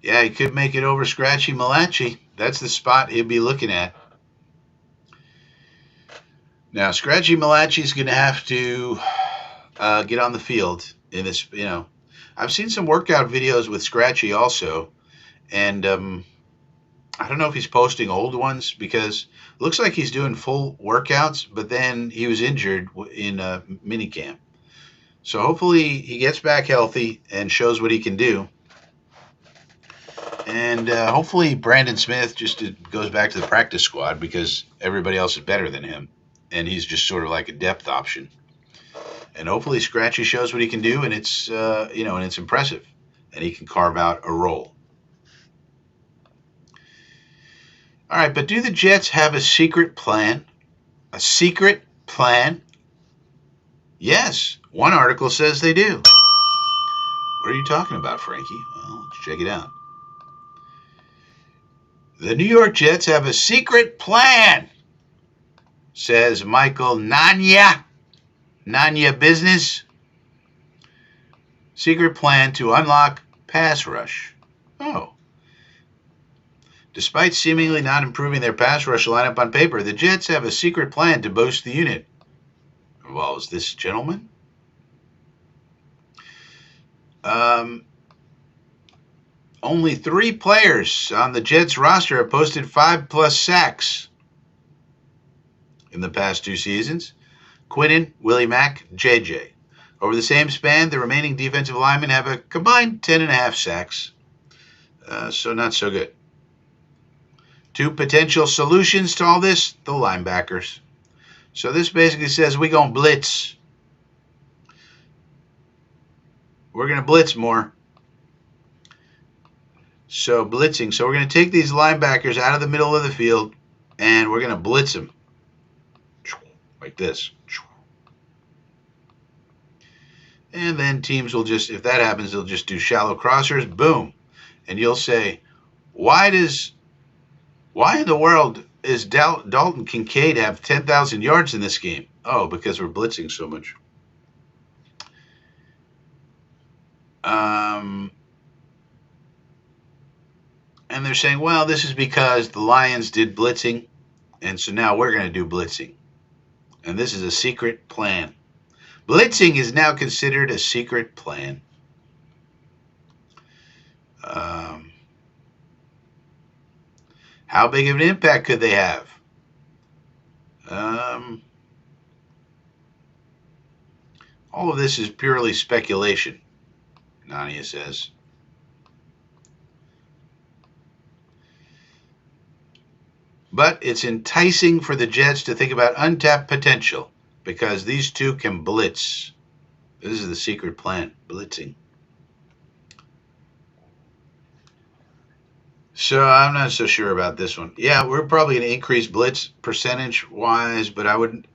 Yeah, he could make it over Scratchy Malachi. That's the spot he'd be looking at. Now, Scratchy Malachi's going to have to get on the field in this, I've seen some workout videos with Scratchy also, and I don't know if he's posting old ones because it looks like he's doing full workouts, but then he was injured in minicamp. So hopefully he gets back healthy and shows what he can do. And hopefully Brandon Smith just goes back to the practice squad because everybody else is better than him. And he's just sort of like a depth option. And hopefully Scratchy shows what he can do, and it's and it's impressive, and he can carve out a role. All right, but do the Jets have a secret plan? A secret plan? Yes, one article says they do. What are you talking about, Frankie? Well, let's check it out. The New York Jets have a secret plan, says Michael Nanya. Nanya Business. Secret plan to unlock pass rush. Oh. Despite seemingly not improving their pass rush lineup on paper, the Jets have a secret plan to boost the unit. Involves this gentleman. Only 3 players on the Jets roster have posted 5+ sacks in the past 2 seasons. Quinnen, Willie Mack, JJ. Over the same span, the remaining defensive linemen have a combined 10.5 sacks. So not so good. 2 potential solutions to all this, the linebackers. So this basically says we're going to blitz. We're going to blitz more. So blitzing. So we're going to take these linebackers out of the middle of the field, and we're going to blitz them. Like this. And then teams will just, if that happens, they'll just do shallow crossers. Boom. And you'll say, why in the world is Dalton Kincaid have 10,000 yards in this game? Oh, because we're blitzing so much. And they're saying, well, this is because the Lions did blitzing, and so now we're going to do blitzing. And this is a secret plan. Blitzing is now considered a secret plan. How big of an impact could they have? All of this is purely speculation, Nania says. But it's enticing for the Jets to think about untapped potential because these 2 can blitz. This is the secret plan, blitzing. So I'm not so sure about this one. Yeah, we're probably going to increase blitz percentage-wise, but I would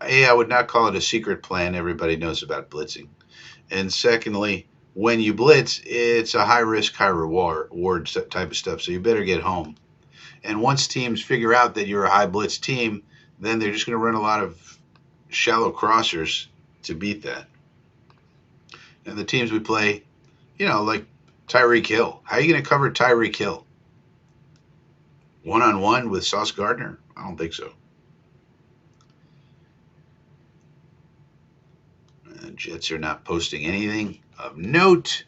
not call it a secret plan. Everybody knows about blitzing. And secondly, when you blitz, it's a high-risk, high-reward type of stuff, so you better get home. And once teams figure out that you're a high-blitz team, then they're just going to run a lot of shallow crossers to beat that. And the teams we play, like Tyreek Hill. How are you going to cover Tyreek Hill? One-on-one with Sauce Gardner? I don't think so. Jets are not posting anything of note.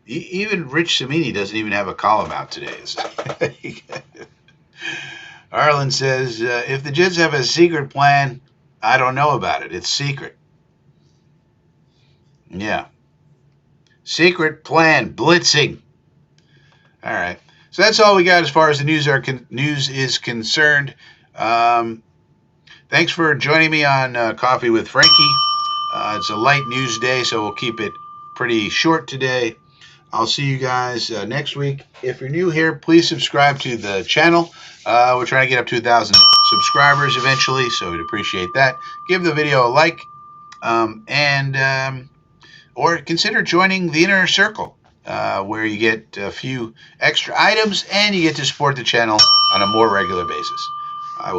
Even Rich Cimini doesn't even have a column out today. Arlen says, if the Jets have a secret plan, I don't know about it. It's secret. Yeah. Secret plan, blitzing. All right. So that's all we got as far as the news is concerned. Thanks for joining me on Coffee with Frankie. It's a light news day, so we'll keep it pretty short today. I'll see you guys next week. If you're new here, please subscribe to the channel. We're trying to get up to 1,000 subscribers eventually, so we'd appreciate that. Give the video a like, or consider joining the Inner Circle, where you get a few extra items and you get to support the channel on a more regular basis. I will